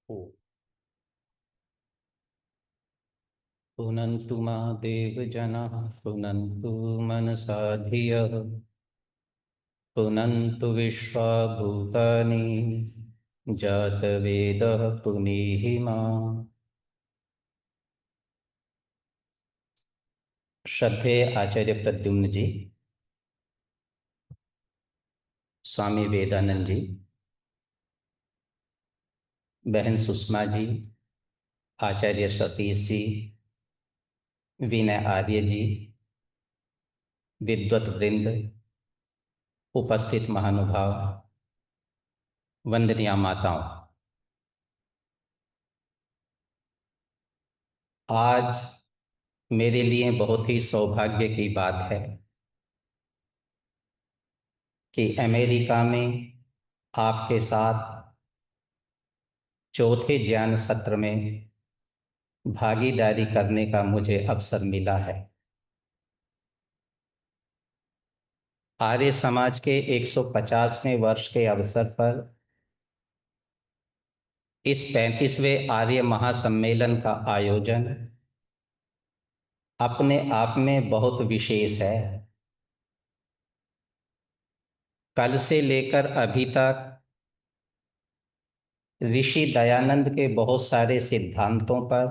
ओ पुनन्तु मा देवजनाः पुनन्तु मनसा धियः पुनन्तु विश्वा भूतानि जातवेदः पुनीहि मा। श्रद्धेय आचार्य प्रद्युम्न जी, स्वामी वेदानंद जी, बहन सुषमा जी, आचार्य सतीश जी, विनय आर्य जी, विद्वत वृंद, उपस्थित महानुभाव, वंदनीय माताओं, आज मेरे लिए बहुत ही सौभाग्य की बात है कि अमेरिका में आपके साथ चौथे ज्ञान सत्र में भागीदारी करने का मुझे अवसर मिला है। आर्य समाज के 150वें वर्ष के अवसर पर इस 35वें आर्य महासम्मेलन का आयोजन अपने आप में बहुत विशेष है। कल से लेकर अभी तक ऋषि दयानंद के बहुत सारे सिद्धांतों पर,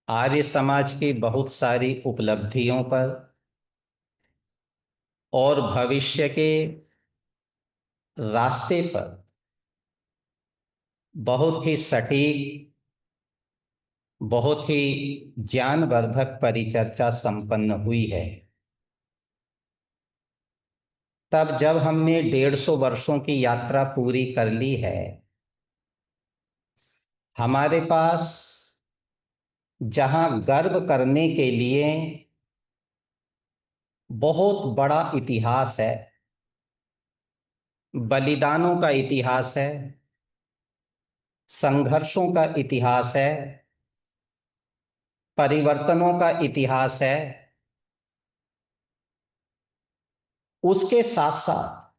आर्य समाज की बहुत सारी उपलब्धियों पर और भविष्य के रास्ते पर बहुत ही सटीक, बहुत ही ज्ञानवर्धक परिचर्चा संपन्न हुई है। तब जब हमने 150 वर्षों की यात्रा पूरी कर ली है, हमारे पास जहां गर्व करने के लिए बहुत बड़ा इतिहास है, बलिदानों का इतिहास है, संघर्षों का इतिहास है, परिवर्तनों का इतिहास है, उसके साथ साथ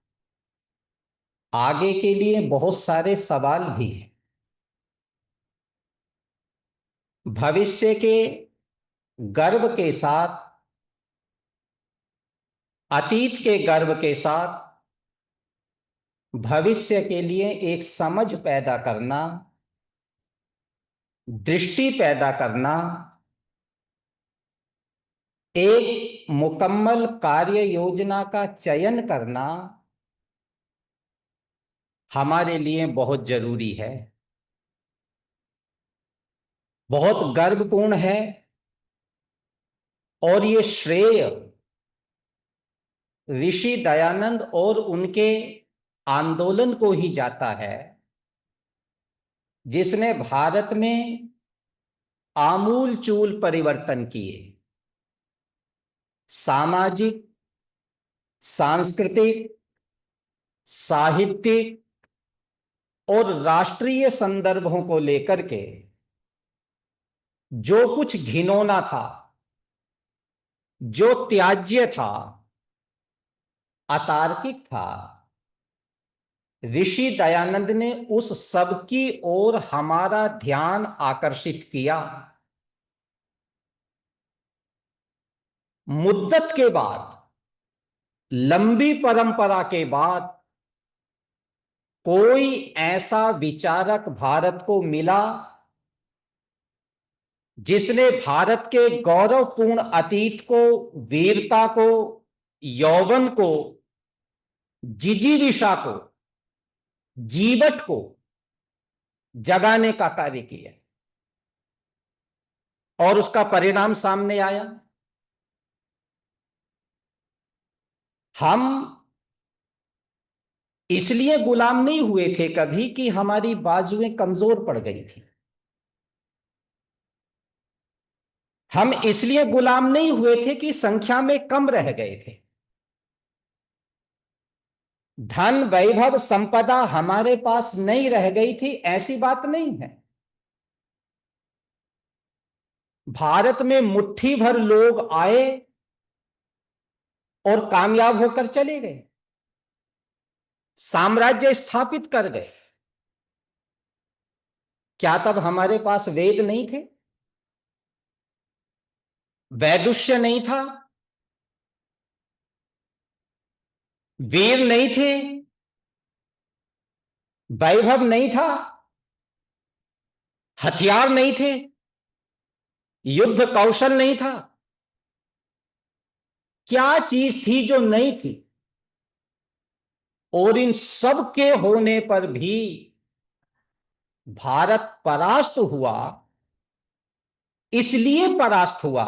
आगे के लिए बहुत सारे सवाल भी हैं। भविष्य के गर्व के साथ, अतीत के गर्व के साथ भविष्य के लिए एक समझ पैदा करना, दृष्टि पैदा करना, एक मुकम्मल कार्य योजना का चयन करना हमारे लिए बहुत जरूरी है, बहुत गर्वपूर्ण है। और ये श्रेय ऋषि दयानंद और उनके आंदोलन को ही जाता है, जिसने भारत में आमूल चूल परिवर्तन किए। सामाजिक, सांस्कृतिक, साहित्यिक और राष्ट्रीय संदर्भों को लेकर के जो कुछ घिनौना था, जो त्याज्य था, अतार्किक था, ऋषि दयानंद ने उस सब की ओर हमारा ध्यान आकर्षित किया। मुद्दत के बाद, लंबी परंपरा के बाद कोई ऐसा विचारक भारत को मिला जिसने भारत के गौरवपूर्ण अतीत को, वीरता को, यौवन को, जिजीविषा को, जीवट को जगाने का कार्य किया। और उसका परिणाम सामने आया। हम इसलिए गुलाम नहीं हुए थे कभी कि हमारी बाजुएं कमजोर पड़ गई थी। हम इसलिए गुलाम नहीं हुए थे कि संख्या में कम रह गए थे। धन, वैभव, संपदा हमारे पास नहीं रह गई थी, ऐसी बात नहीं है। भारत में मुट्ठी भर लोग आए और कामयाब होकर चले गए, साम्राज्य स्थापित कर गए। क्या तब हमारे पास वेद नहीं थे? वैदुष्य नहीं था? वीर नहीं थे? वैभव नहीं था? हथियार नहीं थे? युद्ध कौशल नहीं था? क्या चीज थी जो नहीं थी? और इन सब के होने पर भी भारत परास्त हुआ। इसलिए परास्त हुआ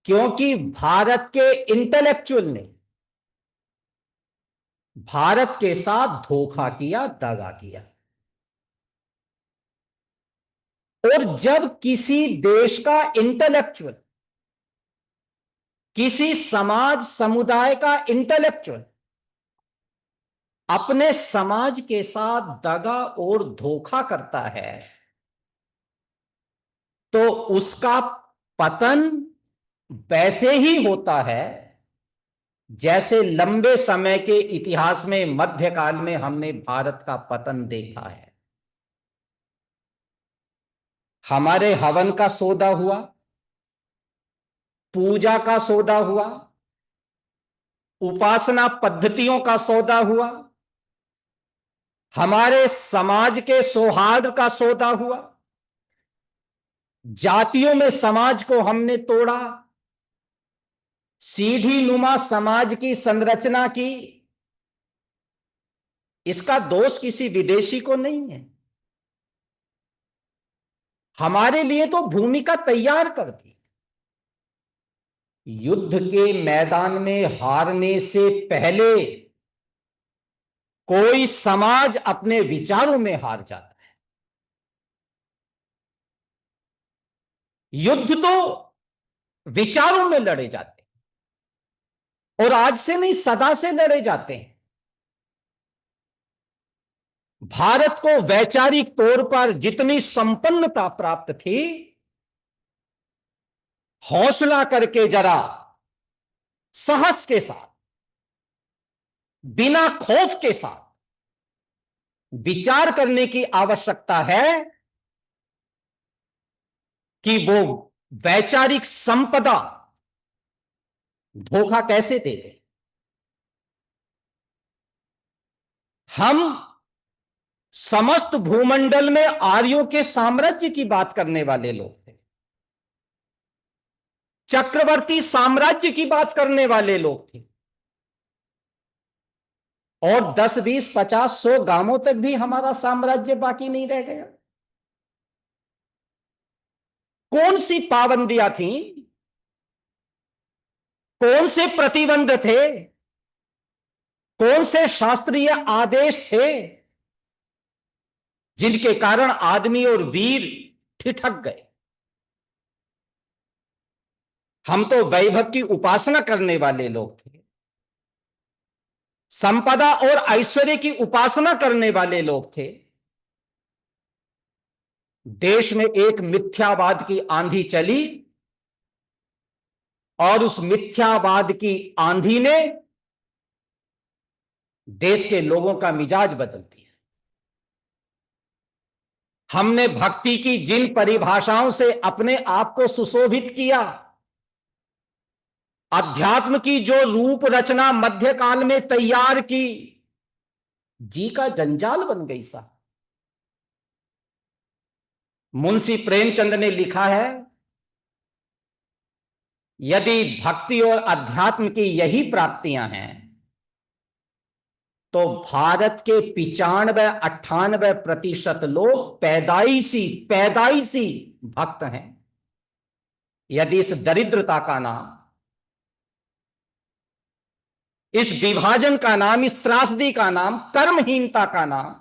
क्योंकि भारत के इंटेलेक्चुअल ने भारत के साथ धोखा किया, दगा किया। और जब किसी देश का इंटेलेक्चुअल, किसी समाज समुदाय का इंटेलेक्चुअल अपने समाज के साथ दगा और धोखा करता है, तो उसका पतन वैसे ही होता है जैसे लंबे समय के इतिहास में मध्यकाल में हमने भारत का पतन देखा है। हमारे हवन का सौदा हुआ, पूजा का सौदा हुआ, उपासना पद्धतियों का सौदा हुआ, हमारे समाज के सौहार्द का सौदा हुआ, जातियों में समाज को हमने तोड़ा, सीढ़ी नुमा समाज की संरचना की। इसका दोष किसी विदेशी को नहीं है। हमारे लिए तो भूमिका तैयार कर दी। युद्ध के मैदान में हारने से पहले कोई समाज अपने विचारों में हार जाता है। युद्ध तो विचारों में लड़े जाते हैं, और आज से नहीं, सदा से लड़े जाते हैं। भारत को वैचारिक तौर पर जितनी संपन्नता प्राप्त थी, हौसला करके जरा साहस के साथ, बिना खौफ के साथ विचार करने की आवश्यकता है कि वो वैचारिक संपदा धोखा कैसे दे दे। हम समस्त भूमंडल में आर्यों के साम्राज्य की बात करने वाले लोग थे, चक्रवर्ती साम्राज्य की बात करने वाले लोग थे, और 10, 20, 50, 100 गांवों तक भी हमारा साम्राज्य बाकी नहीं रह गया। कौन सी पाबंदियां थी, कौन से प्रतिबंध थे, कौन से शास्त्रीय आदेश थे जिनके कारण आदमी और वीर ठिठक गए? हम तो वैभव की उपासना करने वाले लोग थे, संपदा और ऐश्वर्य की उपासना करने वाले लोग थे। देश में एक मिथ्यावाद की आंधी चली, और उस मिथ्यावाद की आंधी ने देश के लोगों का मिजाज बदल दिया। हमने भक्ति की जिन परिभाषाओं से अपने आप को सुशोभित किया, अध्यात्म की जो रूप रचना मध्यकाल में तैयार की, जी का जंजाल बन गई सा। मुंशी प्रेमचंद ने लिखा है, यदि भक्ति और अध्यात्म की यही प्राप्तियां हैं, तो भारत के 95-98% लोग पैदाइशी पैदाइशी भक्त हैं। यदि इस दरिद्रता का नाम, इस विभाजन का नाम, इस त्रासदी का नाम, कर्महीनता का नाम,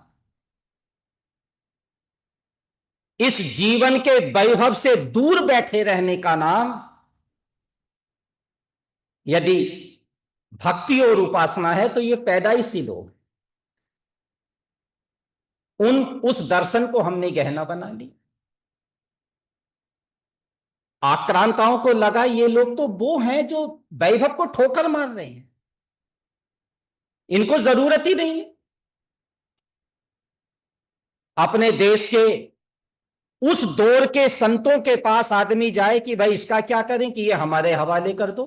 इस जीवन के वैभव से दूर बैठे रहने का नाम यदि भक्ति और उपासना है, तो ये पैदाइशी लोग, उस दर्शन को हमने गहना बना ली। आक्रांताओं को लगा ये लोग तो वो हैं जो वैभव को ठोकर मार रहे हैं, इनको जरूरत ही नहीं है। अपने देश के उस दौर के संतों के पास आदमी जाए कि भाई इसका क्या करें कि ये हमारे हवाले कर दो,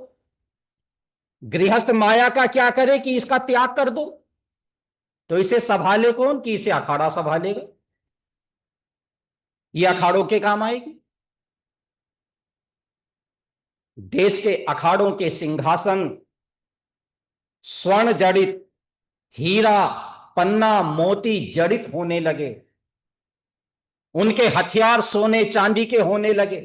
गृहस्थ माया का क्या करे कि इसका त्याग कर दो, तो इसे संभाले कौन कि इसे अखाड़ा संभालेगा, ये अखाड़ों के काम आएगी। देश के अखाड़ों के सिंहासन स्वर्ण जड़ित, हीरा पन्ना मोती जड़ित होने लगे, उनके हथियार सोने चांदी के होने लगे,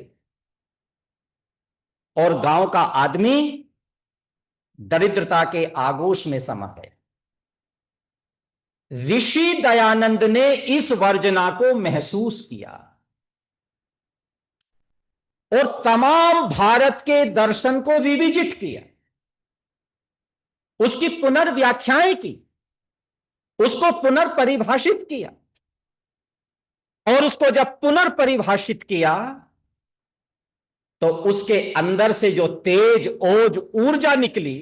और गांव का आदमी दरिद्रता के आगोश में समा है। ऋषि दयानंद ने इस वर्जना को महसूस किया और तमाम भारत के दर्शन को रिविजिट किया, उसकी पुनर्व्याख्याएं की, उसको पुनर्परिभाषित किया, और उसको जब पुनर्परिभाषित किया तो उसके अंदर से जो तेज ओज ऊर्जा निकली,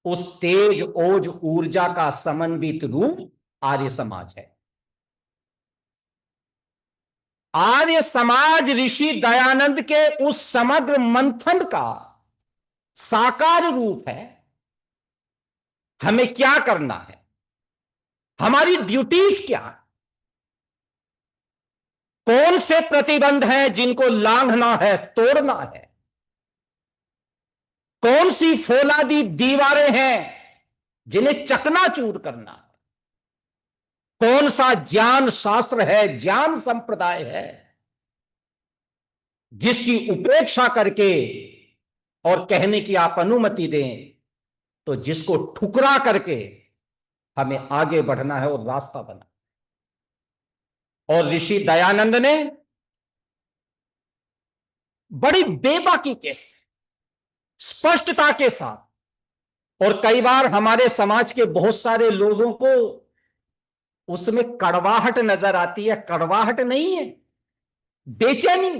उस तेज ओज ऊर्जा का समन्वित रूप आर्य समाज है। आर्य समाज ऋषि दयानंद के उस समग्र मंथन का साकार रूप है। हमें क्या करना है, हमारी ड्यूटीज क्या है, कौन से प्रतिबंध हैं जिनको लांघना है, तोड़ना है, कौन सी फौलादी दीवारें हैं जिन्हें चकनाचूर करना है, कौन सा ज्ञान शास्त्र है, ज्ञान संप्रदाय है जिसकी उपेक्षा करके और कहने की आप अनुमति दें तो जिसको ठुकरा करके हमें आगे बढ़ना है और रास्ता बना। और ऋषि दयानंद ने बड़ी बेबाकी के स्पष्टता के साथ, और कई बार हमारे समाज के बहुत सारे लोगों को उसमें कड़वाहट नजर आती है, कड़वाहट नहीं है, बेचैनी।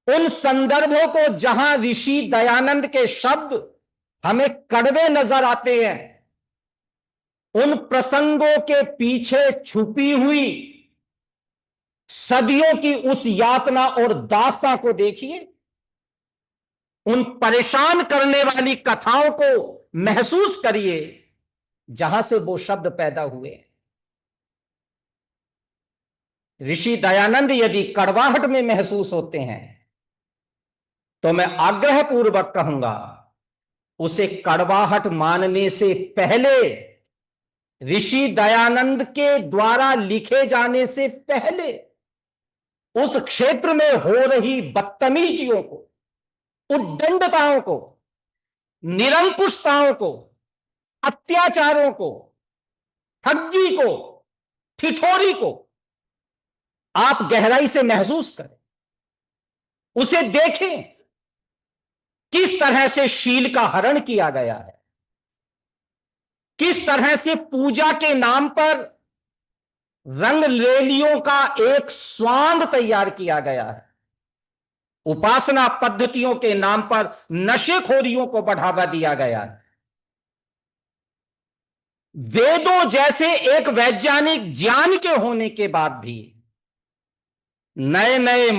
उन संदर्भों को जहां ऋषि दयानंद के शब्द हमें कड़वे नजर आते हैं, उन प्रसंगों के पीछे छुपी हुई सदियों की उस यातना और दास्तां को देखिए, उन परेशान करने वाली कथाओं को महसूस करिए जहां से वो शब्द पैदा हुए। ऋषि दयानंद यदि कड़वाहट में महसूस होते हैं तो मैं आग्रह पूर्वक कहूंगा उसे कड़वाहट मानने से पहले, ऋषि दयानंद के द्वारा लिखे जाने से पहले, उस क्षेत्र में हो रही बदतमीजियों को, उद्दंडताओं को, निरंकुशताओं को, अत्याचारों को, ठगी को, ठिठोरी को आप गहराई से महसूस करें, उसे देखें किस तरह से शील का हरण किया गया है, किस तरह से पूजा के नाम पर रंग लेलियों का एक स्वांग तैयार किया गया है, उपासना पद्धतियों के नाम पर नशेखोरियों को बढ़ावा दिया गया है। वेदों जैसे एक वैज्ञानिक ज्ञान के होने के बाद भी नए नए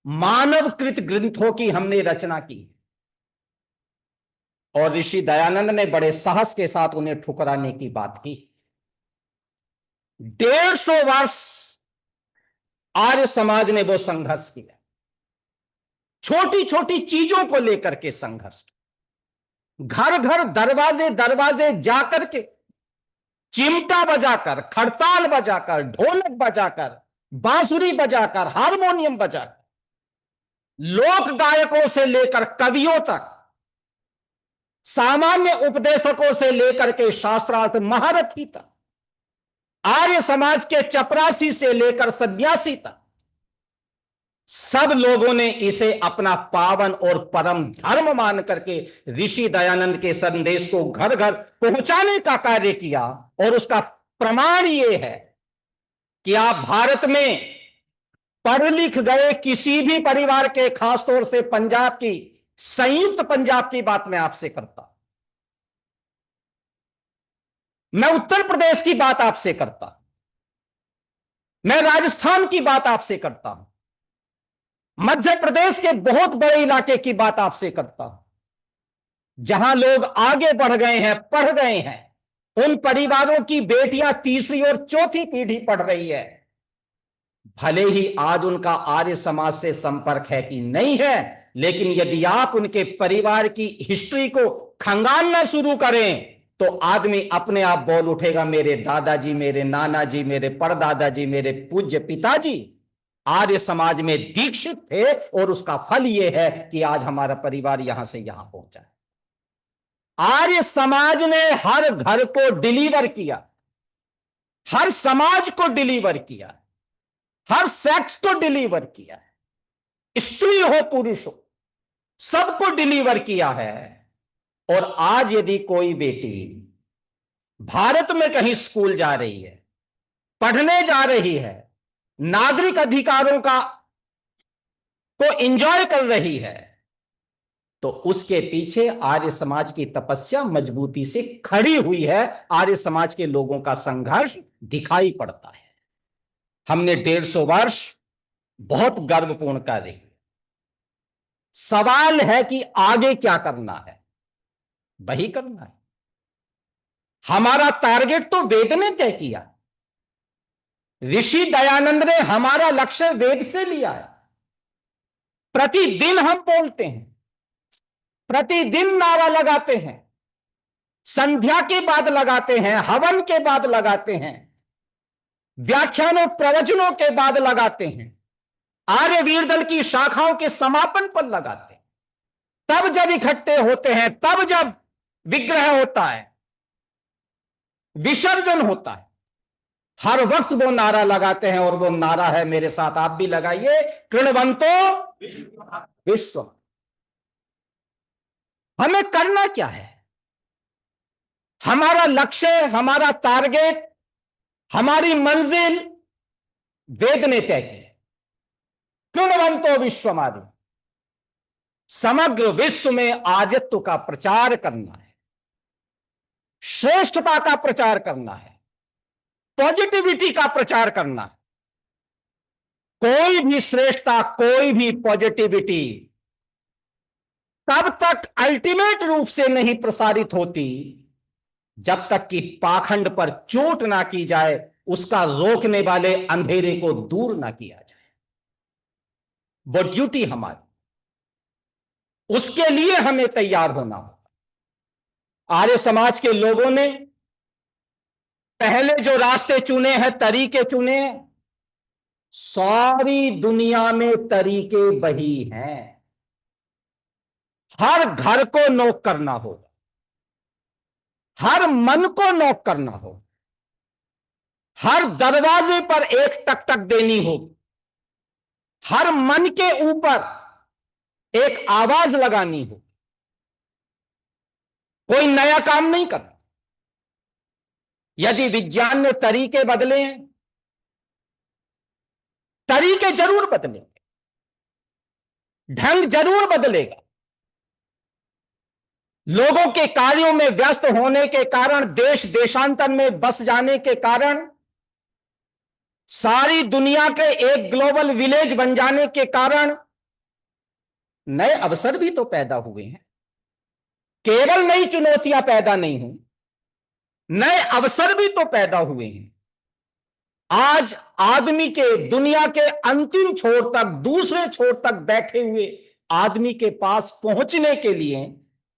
मानवकृत ग्रंथों की हमने रचना की, और ऋषि दयानंद ने बड़े साहस के साथ उन्हें ठुकराने की बात की। 150 वर्ष आर्य समाज ने वो संघर्ष किया, छोटी छोटी चीजों को लेकर के संघर्ष, घर घर दरवाजे दरवाजे जाकर के चिमटा बजाकर, खड़ताल बजाकर, ढोलक बजाकर, बांसुरी बजाकर, हारमोनियम बजाकर, लोक गायकों से लेकर कवियों तक, सामान्य उपदेशकों से लेकर के शास्त्रार्थ महारथी तक, आर्य समाज के चपरासी से लेकर सन्यासी तक, सब लोगों ने इसे अपना पावन और परम धर्म मान करके ऋषि दयानंद के संदेश को घर घर पहुंचाने का कार्य किया। और उसका प्रमाण यह है कि आप भारत में पढ़ लिख गए किसी भी परिवार के, खासतौर से पंजाब की, संयुक्त पंजाब की बात मैं आपसे करता, मैं उत्तर प्रदेश की बात आपसे करता हूं, मैं राजस्थान की बात आपसे करता हूं, मध्य प्रदेश के बहुत बड़े इलाके की बात आपसे करता हूं, जहां लोग आगे बढ़ गए हैं, पढ़ गए हैं। उन परिवारों की बेटियां तीसरी और चौथी पीढ़ी पढ़ रही है। भले ही आज उनका आर्य समाज से संपर्क है कि नहीं है, लेकिन यदि आप उनके परिवार की हिस्ट्री को खंगालना शुरू करें तो आदमी अपने आप बोल उठेगा, मेरे दादाजी, मेरे नाना जी, मेरे परदादाजी, मेरे पूज्य पिताजी आर्य समाज में दीक्षित थे और उसका फल यह है कि आज हमारा परिवार यहां से यहां पहुंचा है। आर्य समाज ने हर घर को डिलीवर किया, हर समाज को डिलीवर किया, हर सेक्स को डिलीवर किया है, स्त्री हो पुरुष हो सबको डिलीवर किया है। और आज यदि कोई बेटी भारत में कहीं स्कूल जा रही है, पढ़ने जा रही है, नागरिक अधिकारों का को एंजॉय कर रही है, तो उसके पीछे आर्य समाज की तपस्या मजबूती से खड़ी हुई है, आर्य समाज के लोगों का संघर्ष दिखाई पड़ता है। हमने 150 वर्ष बहुत गर्वपूर्ण कार्य किया। सवाल है कि आगे क्या करना है, वही करना है। हमारा टारगेट तो वेद ने तय किया, ऋषि दयानंद ने हमारा लक्ष्य वेद से लिया है। प्रतिदिन हम बोलते हैं, प्रतिदिन नारा लगाते हैं, संध्या के बाद लगाते हैं, हवन के बाद लगाते हैं, व्याख्यानों प्रवचनों के बाद लगाते हैं, आर्य वीर दल की शाखाओं के समापन पर लगाते हैं, तब जब इकट्ठे होते हैं, तब जब विग्रह होता है, विसर्जन होता है, हर वक्त वो नारा लगाते हैं। और वो नारा है, मेरे साथ आप भी लगाइए, कृणवंतो विश्व। हमें करना क्या है? हमारा लक्ष्य, हमारा टारगेट, हमारी मंजिल वेद ने तय की। कृणवंतो विश्वमादि, समग्र विश्व में आर्यत्व का प्रचार करना है, श्रेष्ठता का प्रचार करना है, पॉजिटिविटी का प्रचार करना है। कोई भी श्रेष्ठता, कोई भी पॉजिटिविटी तब तक अल्टीमेट रूप से नहीं प्रसारित होती जब तक कि पाखंड पर चोट ना की जाए, उसका रोकने वाले अंधेरे को दूर ना किया जाए। वो ड्यूटी हमारी, उसके लिए हमें तैयार होना होगा। आर्य समाज के लोगों ने पहले जो रास्ते चुने हैं, तरीके चुने हैं, सारी दुनिया में तरीके वही हैं। हर घर को नोक करना होगा, हर मन को नोक करना होगा, हर दरवाजे पर एक टक टक देनी होगी, हर मन के ऊपर एक आवाज लगानी होगी। कोई नया काम नहीं करना। यदि विज्ञान ने तरीके बदले हैं, तरीके जरूर बदलेंगे, ढंग जरूर बदलेगा। लोगों के कार्यों में व्यस्त होने के कारण, देश देशांतर में बस जाने के कारण, सारी दुनिया के एक ग्लोबल विलेज बन जाने के कारण नए अवसर भी तो पैदा हुए हैं। केवल नई चुनौतियां पैदा नहीं हुई, नए अवसर भी तो पैदा हुए हैं। आज आदमी के दुनिया के अंतिम छोर तक, दूसरे छोर तक बैठे हुए आदमी के पास पहुंचने के लिए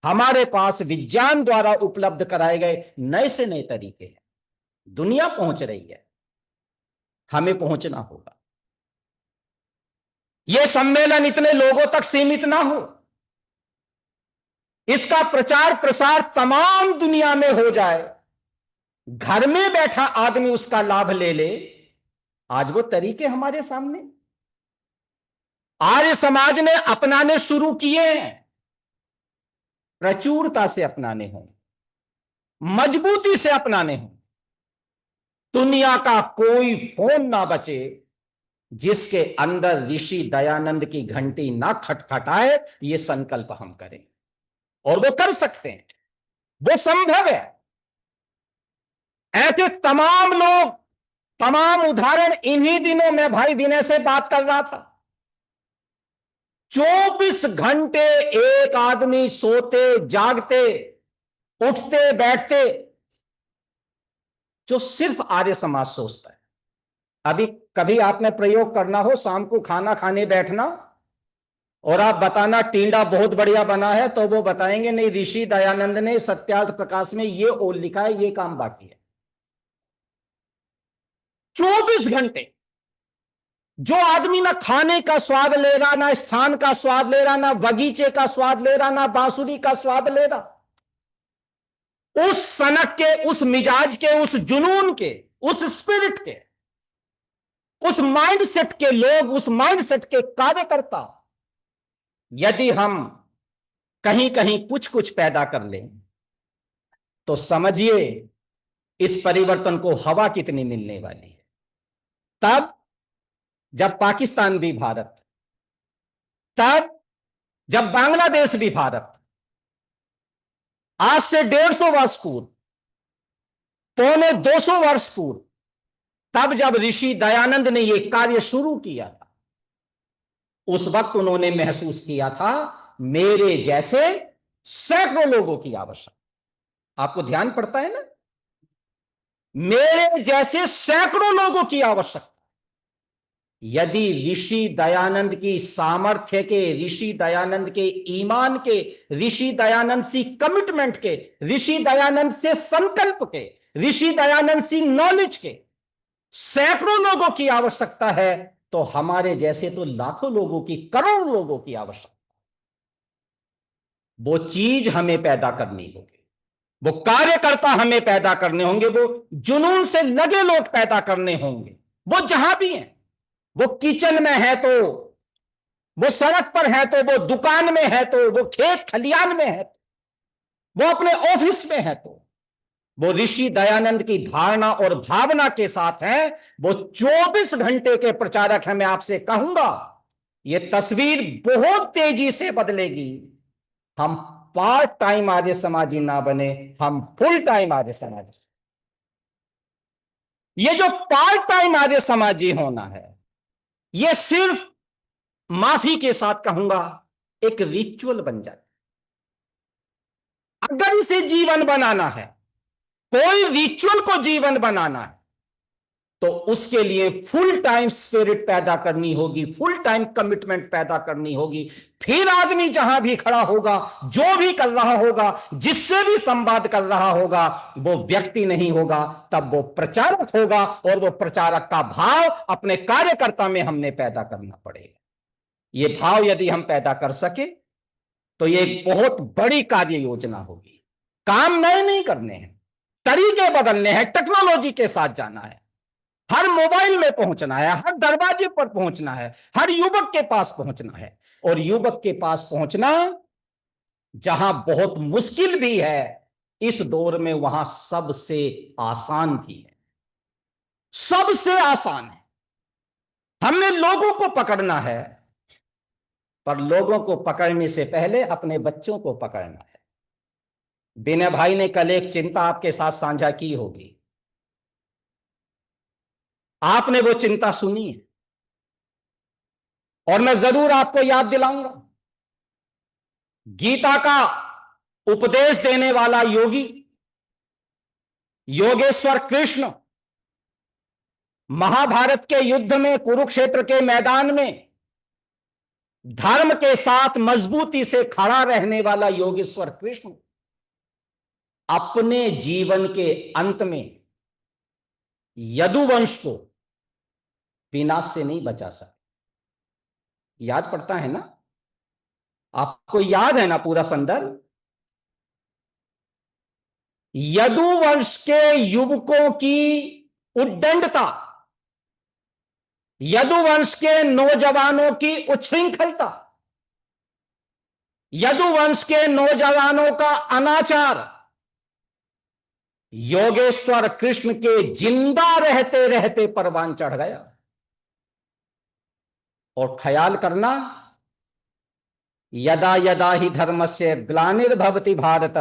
हमारे पास विज्ञान द्वारा उपलब्ध कराए गए नए से नए तरीके हैं। दुनिया पहुंच रही है, हमें पहुंचना होगा। यह सम्मेलन इतने लोगों तक सीमित ना हो, इसका प्रचार प्रसार तमाम दुनिया में हो जाए, घर में बैठा आदमी उसका लाभ ले ले। आज वो तरीके हमारे सामने आर्य समाज ने अपनाने शुरू किए हैं, प्रचुरता से अपनाने हों, मजबूती से अपनाने हों। दुनिया का कोई फोन ना बचे जिसके अंदर ऋषि दयानंद की घंटी ना खटखटाए। ये संकल्प हम करें, और वो कर सकते हैं, वो संभव है। ऐसे तमाम लोग, तमाम उदाहरण। इन्हीं दिनों में भाई विनय से बात कर रहा था, 24 घंटे एक आदमी सोते जागते उठते बैठते जो सिर्फ आर्य समाज सोचता है। अभी कभी आपने प्रयोग करना हो, शाम को खाना खाने बैठना और आप बताना टींडा बहुत बढ़िया बना है, तो वो बताएंगे नहीं, ऋषि दयानंद ने सत्यार्थ प्रकाश में ये और लिखा है, ये काम बाकी है। 24 घंटे जो आदमी ना खाने का स्वाद ले रहा, ना स्थान का स्वाद ले रहा, ना बगीचे का स्वाद ले रहा, ना बांसुरी का स्वाद ले रहा, उस सनक के, उस मिजाज के, उस जुनून के, उस स्पिरिट के, उस माइंडसेट के लोग, उस माइंडसेट के कार्यकर्ता, यदि हम कहीं कहीं कुछ कुछ पैदा कर लें तो समझिए इस परिवर्तन को हवा कितनी मिलने वाली है। तब जब पाकिस्तान भी भारत, तब जब बांग्लादेश भी भारत, आज से 150 वर्ष पूर्व, पौने 200 वर्ष पूर्व, तब जब ऋषि दयानंद ने यह कार्य शुरू किया था, उस वक्त उन्होंने महसूस किया था मेरे जैसे सैकड़ों लोगों की आवश्यकता। आपको ध्यान पड़ता है ना, मेरे जैसे सैकड़ों लोगों की आवश्यकता। यदि ऋषि दयानंद की सामर्थ्य के, ऋषि दयानंद के ईमान के, ऋषि दयानंद सी कमिटमेंट के, ऋषि दयानंद से संकल्प के, ऋषि दयानंद सी नॉलेज के सैकड़ों लोगों की आवश्यकता है, तो हमारे जैसे तो लाखों लोगों की, करोड़ों लोगों की आवश्यकता। वो चीज हमें पैदा करनी होगी, वो कार्यकर्ता हमें पैदा करने होंगे, वो जुनून से लगे लोग पैदा करने होंगे। वो जहां भी हैं, वो किचन में है तो, वो सड़क पर है तो, वो दुकान में है तो, वो खेत खलियान में है तो, वो अपने ऑफिस में है तो, वो ऋषि दयानंद की धारणा और भावना के साथ है। वो 24 घंटे के प्रचारक हैं। मैं आपसे कहूंगा ये तस्वीर बहुत तेजी से बदलेगी। हम पार्ट टाइम आर्य समाजी ना बने, हम फुल टाइम आर्य समाजी। ये जो पार्ट टाइम आर्य समाजी होना है, ये सिर्फ, माफी के साथ कहूंगा, एक रिचुअल बन जाए। अगर इसे जीवन बनाना है, कोई रिचुअल को जीवन बनाना है, तो उसके लिए फुल टाइम स्पिरिट पैदा करनी होगी, फुल टाइम कमिटमेंट पैदा करनी होगी। फिर आदमी जहां भी खड़ा होगा, जो भी कर रहा होगा, जिससे भी संवाद कर रहा होगा, वो व्यक्ति नहीं होगा, तब वो प्रचारक होगा। और वो प्रचारक का भाव अपने कार्यकर्ता में हमने पैदा करना पड़ेगा। ये भाव यदि हम पैदा कर सके तो ये एक बहुत बड़ी कार्य योजना होगी। काम नए नहीं करने हैं, तरीके बदलने हैं, टेक्नोलॉजी के साथ जाना है, हर मोबाइल में पहुंचना है, हर दरवाजे पर पहुंचना है, हर युवक के पास पहुंचना है। और युवक के पास पहुंचना जहां बहुत मुश्किल भी है, इस दौर में वहां सबसे आसान भी है, सबसे आसान है। हमने लोगों को पकड़ना है, पर लोगों को पकड़ने से पहले अपने बच्चों को पकड़ना है। विनय भाई ने कल एक चिंता आपके साथ साझा की होगी, आपने वो चिंता सुनी है, और मैं जरूर आपको याद दिलाऊंगा। गीता का उपदेश देने वाला योगी योगेश्वर कृष्ण महाभारत के युद्ध में, कुरुक्षेत्र के मैदान में धर्म के साथ मजबूती से खड़ा रहने वाला योगेश्वर कृष्ण अपने जीवन के अंत में यदुवंश को विनाश से नहीं बचा सके। याद पड़ता है ना, आपको याद है ना पूरा संदर्भ? यदुवंश के युवकों की उद्दंडता, यदुवंश के नौजवानों की उच्छृंखलता, यदुवंश के नौजवानों का अनाचार योगेश्वर कृष्ण के जिंदा रहते रहते परवान चढ़ गया। और ख्याल करना, यदा यदा ही धर्मस्य ग्लानिर्भवति भारत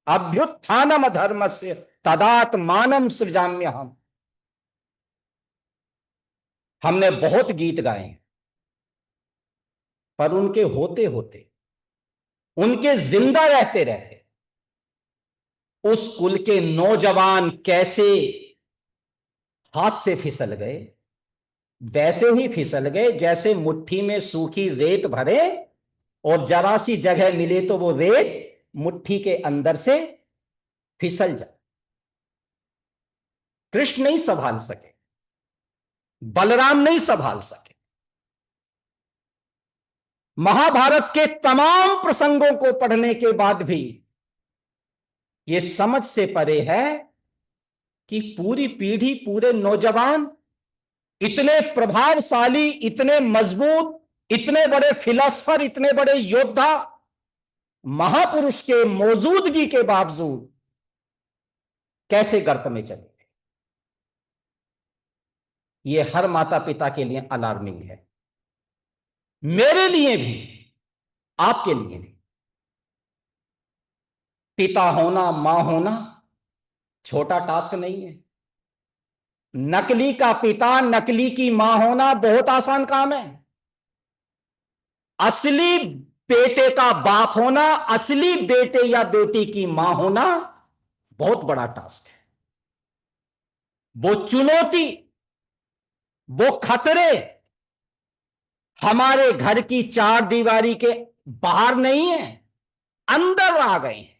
अभ्युत्थानम अधर्मस्य तदात्मानं सृजाम्यहम्। हमने बहुत गीत गाए, पर उनके होते होते, उनके जिंदा रहते रहते उस कुल के नौजवान कैसे हाथ से फिसल गए, वैसे ही फिसल गए जैसे मुट्ठी में सूखी रेत भरे और जरा सी जगह मिले तो वो रेत मुट्ठी के अंदर से फिसल जाए। कृष्ण नहीं संभाल सके, बलराम नहीं संभाल सके। महाभारत के तमाम प्रसंगों को पढ़ने के बाद भी यह समझ से परे है कि पूरी पीढ़ी, पूरे नौजवान इतने प्रभावशाली, इतने मजबूत, इतने बड़े फिलोसफर, इतने बड़े योद्धा, महापुरुष के मौजूदगी के बावजूद कैसे गर्त में चले गए। यह हर माता पिता के लिए अलार्मिंग है, मेरे लिए भी, आपके लिए भी। पिता होना, मां होना छोटा टास्क नहीं है। नकली का पिता, नकली की मां होना बहुत आसान काम है। असली बेटे का बाप होना, असली बेटे या बेटी की मां होना बहुत बड़ा टास्क है। वो चुनौती, वो खतरे हमारे घर की चार दीवारी के बाहर नहीं है, अंदर आ गए हैं।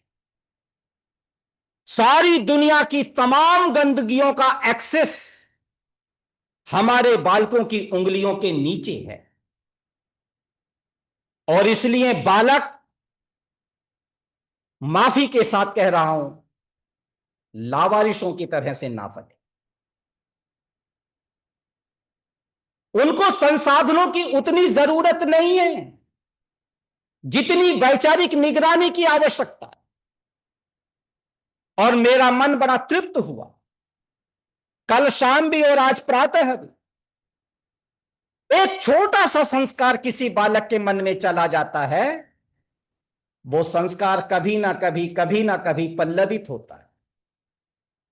सारी दुनिया की तमाम गंदगियों का एक्सेस हमारे बालकों की उंगलियों के नीचे है, और इसलिए बालक, माफी के साथ कह रहा हूं, लावारिशों की तरह से ना पले। उनको संसाधनों की उतनी जरूरत नहीं है जितनी वैचारिक निगरानी की आवश्यकता है। और मेरा मन बड़ा तृप्त हुआ, कल शाम भी और आज प्रातः भी एक छोटा सा संस्कार किसी बालक के मन में चला जाता है, वो संस्कार कभी ना कभी पल्लवित होता है।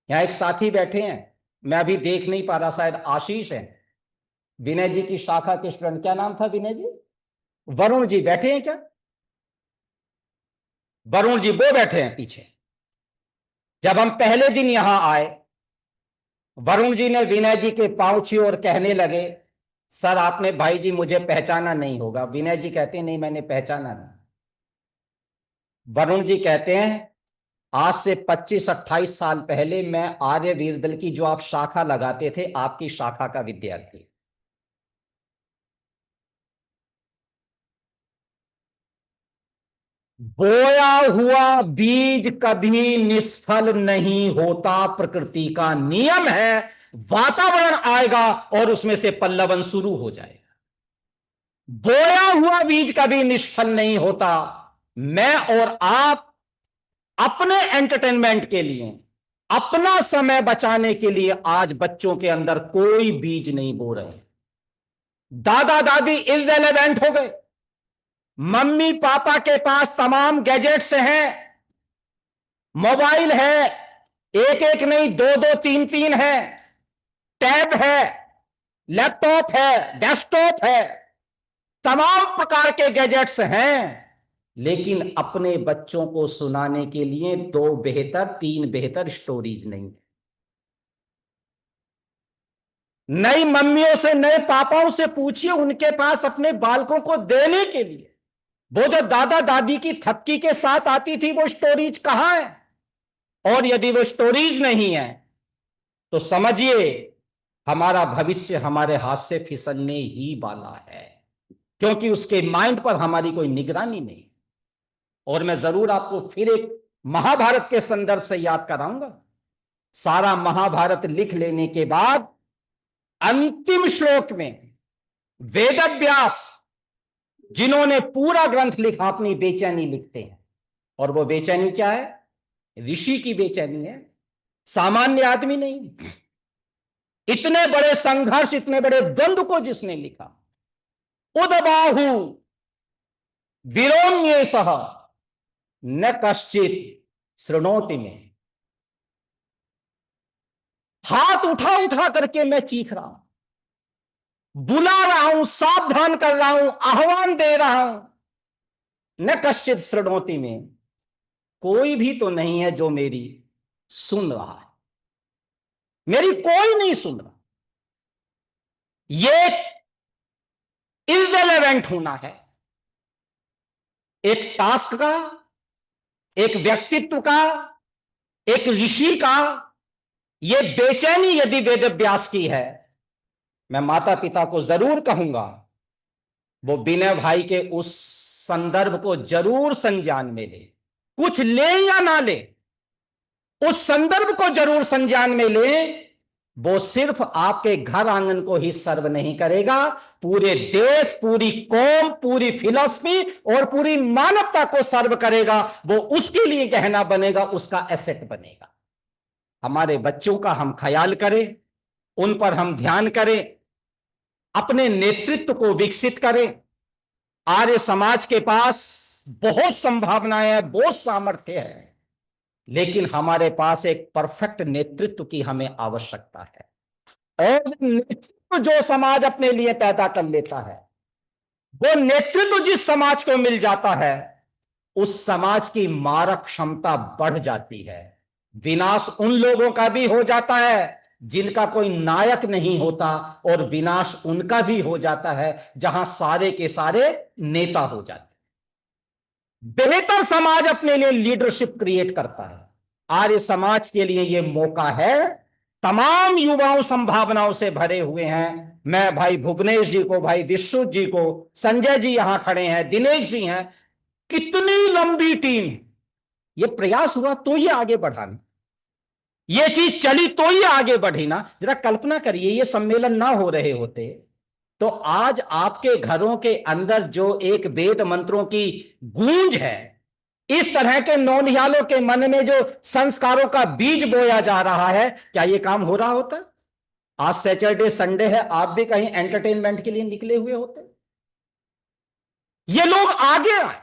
यहां एक साथी बैठे हैं, मैं अभी देख नहीं पा रहा, शायद आशीष है, विनय जी की शाखा के स्टूडेंट। क्या नाम था विनय जी? वरुण जी बैठे हैं क्या? वरुण जी वो बैठे हैं पीछे। जब हम पहले दिन यहां आए, वरुण जी ने विनय जी के पांव छुए और कहने लगे, सर आपने, भाई जी मुझे पहचाना नहीं होगा। विनय जी कहते हैं, नहीं मैंने पहचाना नहीं। वरुण जी कहते हैं, आज से 25-28 साल पहले मैं आर्य वीरदल की जो आप शाखा लगाते थे, आपकी शाखा का विद्यार्थी। बोया हुआ बीज कभी निष्फल नहीं होता, प्रकृति का नियम है। वातावरण आएगा और उसमें से पल्लवन शुरू हो जाएगा। बोया हुआ बीज कभी निष्फल नहीं होता। मैं और आप अपने एंटरटेनमेंट के लिए, अपना समय बचाने के लिए आज बच्चों के अंदर कोई बीज नहीं बो रहे। दादा दादी इररिलेवेंट हो गए। मम्मी पापा के पास तमाम गैजेट्स हैं, मोबाइल है, एक एक नहीं, दो दो तीन तीन है, टैब है, लैपटॉप है, डेस्कटॉप है, तमाम प्रकार के गैजेट्स हैं, लेकिन अपने बच्चों को सुनाने के लिए 2 बेहतर 3 बेहतर स्टोरीज नहीं। नई मम्मियों से, नए पापाओं से पूछिए, उनके पास अपने बालकों को देने के लिए वो जो दादा दादी की थपकी के साथ आती थी, वो स्टोरीज कहां है? और यदि वो स्टोरीज नहीं है तो समझिए हमारा भविष्य हमारे हाथ से फिसलने ही वाला है, क्योंकि उसके माइंड पर हमारी कोई निगरानी नहीं। और मैं जरूर आपको फिर एक महाभारत के संदर्भ से याद कराऊंगा। सारा महाभारत लिख लेने के बाद अंतिम श्लोक में वेदव्यास, जिन्होंने पूरा ग्रंथ लिखा, अपनी बेचैनी लिखते हैं। और वो बेचैनी क्या है? ऋषि की बेचैनी है, सामान्य आदमी नहीं। इतने बड़े संघर्ष, इतने बड़े द्वंद्व को जिसने लिखा, उदबाहु विरोम्ये सह न कश्चित शृणोति में। हाथ उठा उठा करके मैं चीख रहा हूं, बुला रहा हूं, सावधान कर रहा हूं, आह्वान दे रहा हूं। न कश्चित शृणोति में, कोई भी तो नहीं है जो मेरी सुन रहा है, मेरी कोई नहीं सुन रहा। ये इररिलेवेंट होना है एक टास्क का, एक व्यक्तित्व का, एक ऋषि का। ये बेचैनी यदि वेद व्यास की है, मैं माता पिता को जरूर कहूंगा वो विनय भाई के उस संदर्भ को जरूर संज्ञान में ले, कुछ ले या ना ले, उस संदर्भ को जरूर संज्ञान में ले। वो सिर्फ आपके घर आंगन को ही सर्व नहीं करेगा, पूरे देश, पूरी कौम, पूरी फिलॉसफी और पूरी मानवता को सर्व करेगा। वो उसके लिए गहना बनेगा, उसका एसेट बनेगा। हमारे बच्चों का हम ख्याल करें, उन पर हम ध्यान करें, अपने नेतृत्व को विकसित करें। आर्य समाज के पास बहुत संभावनाएं हैं, बहुत सामर्थ्य है, लेकिन हमारे पास एक परफेक्ट नेतृत्व की हमें आवश्यकता है। और नेतृत्व जो समाज अपने लिए पैदा कर लेता है, वो नेतृत्व जिस समाज को मिल जाता है, उस समाज की मारक क्षमता बढ़ जाती है। विनाश उन लोगों का भी हो जाता है जिनका कोई नायक नहीं होता, और विनाश उनका भी हो जाता है जहां सारे के सारे नेता हो जाते हैं। बेहतर समाज अपने लिए लीडरशिप क्रिएट करता है। आर्य समाज के लिए यह मौका है। तमाम युवाओं संभावनाओं से भरे हुए हैं। मैं भाई भुवनेश जी को, भाई विश्व जी को, संजय जी यहां खड़े हैं, दिनेश जी हैं, कितनी लंबी टीम। ये प्रयास हुआ तो ये आगे बढ़ाना, ये चीज चली तो ये आगे बढ़ी ना। जरा कल्पना करिए, ये सम्मेलन ना हो रहे होते तो आज आपके घरों के अंदर जो एक वेद मंत्रों की गूंज है, इस तरह के नौनिहालों के मन में जो संस्कारों का बीज बोया जा रहा है, क्या ये काम हो रहा होता? आज सैटरडे संडे है, आप भी कहीं एंटरटेनमेंट के लिए निकले हुए होते। ये लोग आगे आए,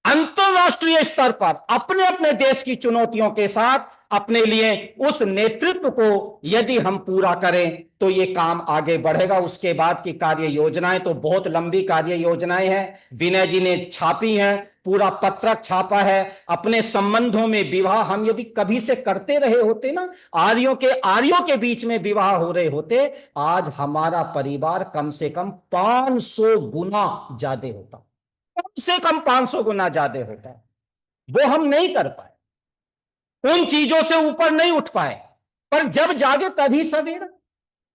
अंतरराष्ट्रीय स्तर पर अपने अपने देश की चुनौतियों के साथ अपने लिए उस नेतृत्व को यदि हम पूरा करें तो ये काम आगे बढ़ेगा। उसके बाद की कार्य योजनाएं तो बहुत लंबी कार्य योजनाएं हैं, विनय जी ने छापी हैं, पूरा पत्रक छापा है। अपने संबंधों में विवाह हम यदि कभी से करते रहे होते ना, आर्यों के बीच में विवाह हो रहे होते, आज हमारा परिवार कम से कम 500 गुना ज्यादा होता, कम से कम 500 गुना ज्यादा होता है। वो हम नहीं कर पाए, उन चीजों से ऊपर नहीं उठ पाए, पर जब जागे तभी सवेरा।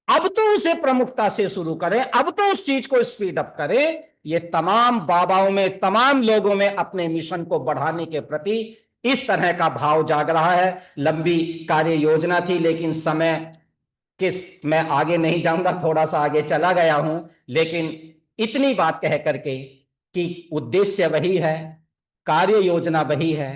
अब तो उसे प्रमुखता से शुरू करें, अब तो उस चीज को स्पीड अप करें। ये तमाम बाबाओं में, तमाम लोगों में अपने मिशन को बढ़ाने के प्रति इस तरह का भाव जाग रहा है। लंबी कार्य योजना थी, लेकिन समय मैं आगे नहीं जाऊंगा, थोड़ा सा आगे चला गया हूं, लेकिन इतनी बात कह करके कि उद्देश्य वही है, कार्य योजना वही है,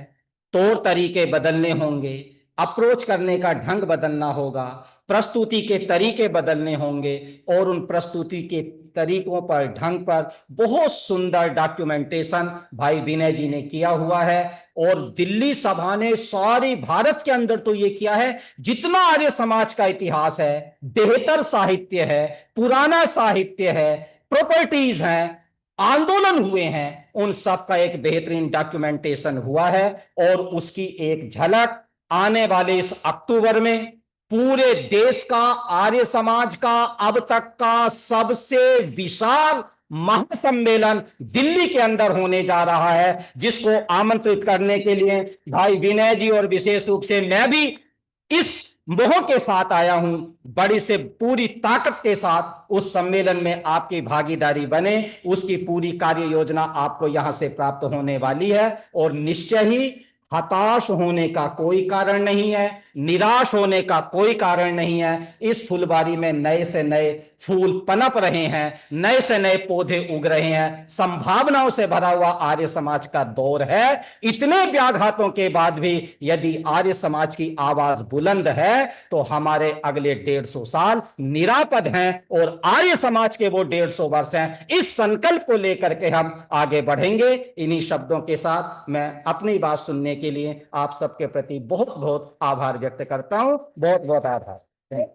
तौर तरीके बदलने होंगे, अप्रोच करने का ढंग बदलना होगा, प्रस्तुति के तरीके बदलने होंगे, और उन प्रस्तुति के तरीकों पर, ढंग पर बहुत सुंदर डॉक्यूमेंटेशन भाई विनय जी ने किया हुआ है। और दिल्ली सभा ने सारी भारत के अंदर तो ये किया है, जितना आर्य समाज का इतिहास है, बेहतर साहित्य है, पुराना साहित्य है, प्रॉपर्टीज हैं, आंदोलन हुए हैं, उन सब का एक बेहतरीन डॉक्यूमेंटेशन हुआ है। और उसकी एक झलक आने वाले इस अक्टूबर में पूरे देश का, आर्य समाज का अब तक का सबसे विशाल महासम्मेलन दिल्ली के अंदर होने जा रहा है, जिसको आमंत्रित करने के लिए भाई विनय जी और विशेष रूप से मैं भी इस मोह के साथ आया हूं। बड़ी से पूरी ताकत के साथ उस सम्मेलन में आपकी भागीदारी बने, उसकी पूरी कार्य योजना आपको यहां से प्राप्त होने वाली है। और निश्चय ही हताश होने का कोई कारण नहीं है, निराश होने का कोई कारण नहीं है। इस फुलबारी में नए से नए फूल पनप रहे हैं, नए से नए पौधे उग रहे हैं, संभावनाओं से भरा हुआ आर्य समाज का दौर है। इतने व्याघातों के बाद भी यदि आर्य समाज की आवाज बुलंद है तो हमारे अगले 150 साल निरापद हैं, और आर्य समाज के वो 150 वर्ष हैं। इस संकल्प को लेकर के हम आगे बढ़ेंगे। इन्हीं शब्दों के साथ मैं अपनी बात सुनने के लिए आप सबके प्रति बहुत बहुत आभार व्यक्त करता हूं। बहुत बहुत आभार। Thank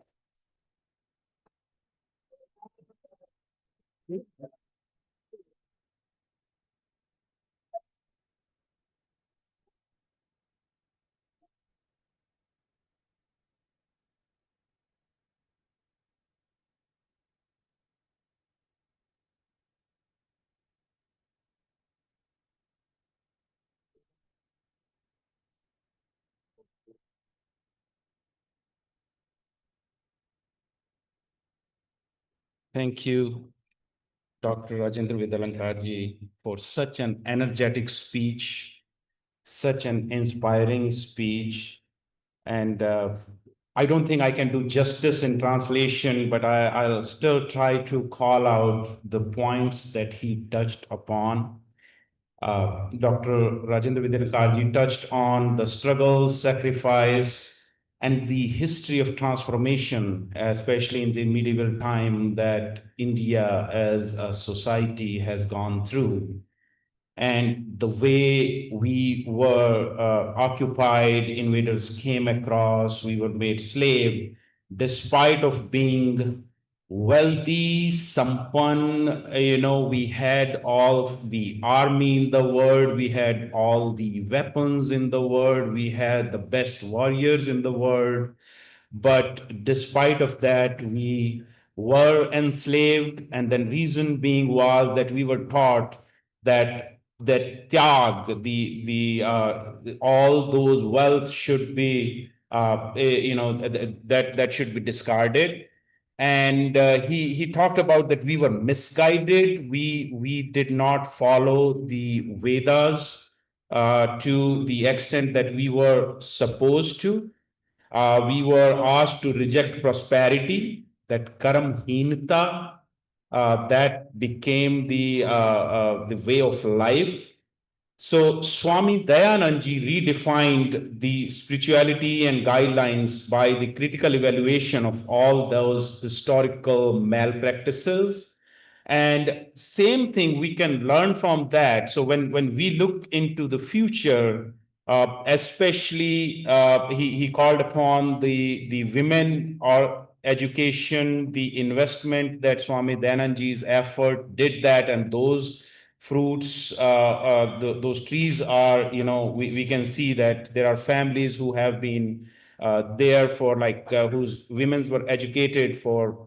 Thank you, Dr. Rajendra Vidalankarji, for such an energetic speech, such an inspiring speech. And I don't think I can do justice in translation, but I'll still try to call out the points that he touched upon. Dr. Rajendra Vidyakarji touched on the struggle, sacrifice, and the history of transformation, especially in the medieval time that India as a society has gone through, and the way we were occupied, invaders came across, we were made slave, despite of being wealthy, sampan, we had all the army in the world, we had all the weapons in the world, we had the best warriors in the world, but despite of that we were enslaved, and then reason being was that we were taught that tyag, all those wealth should be that should be discarded. And he talked about that we were misguided, we did not follow the Vedas to the extent that we were supposed to. We were asked to reject prosperity, that karamhinta, that became the way of life. So Swami Dayanandji redefined the spirituality and guidelines by the critical evaluation of all those historical malpractices. And same thing we can learn from that. So when we look into the future, especially he called upon the women or education, the investment that Swami Dayanandji's effort did that, and those fruits, those trees are, we can see that there are families who have been there for whose women were educated for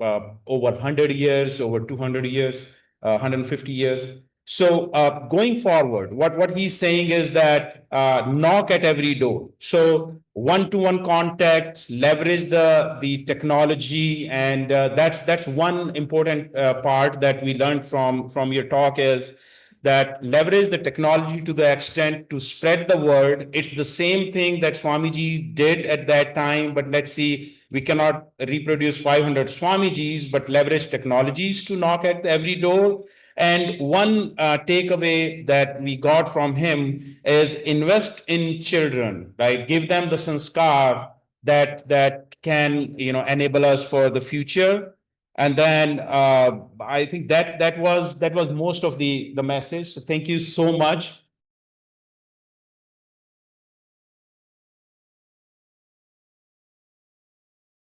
over 100 years, over 200 years, 150 years. So going forward, what he's saying is that knock at every door. So one-to-one contact, leverage the technology, and that's one important part that we learned from your talk is that leverage the technology to the extent to spread the word. It's the same thing that Swamiji did at that time, but let's see, we cannot reproduce 500 Swamijis, but leverage technologies to knock at every door. And one takeaway that we got from him is invest in children, right? Give them the sanskar that can enable us for the future. And then I think that was most of the message. So thank you so much.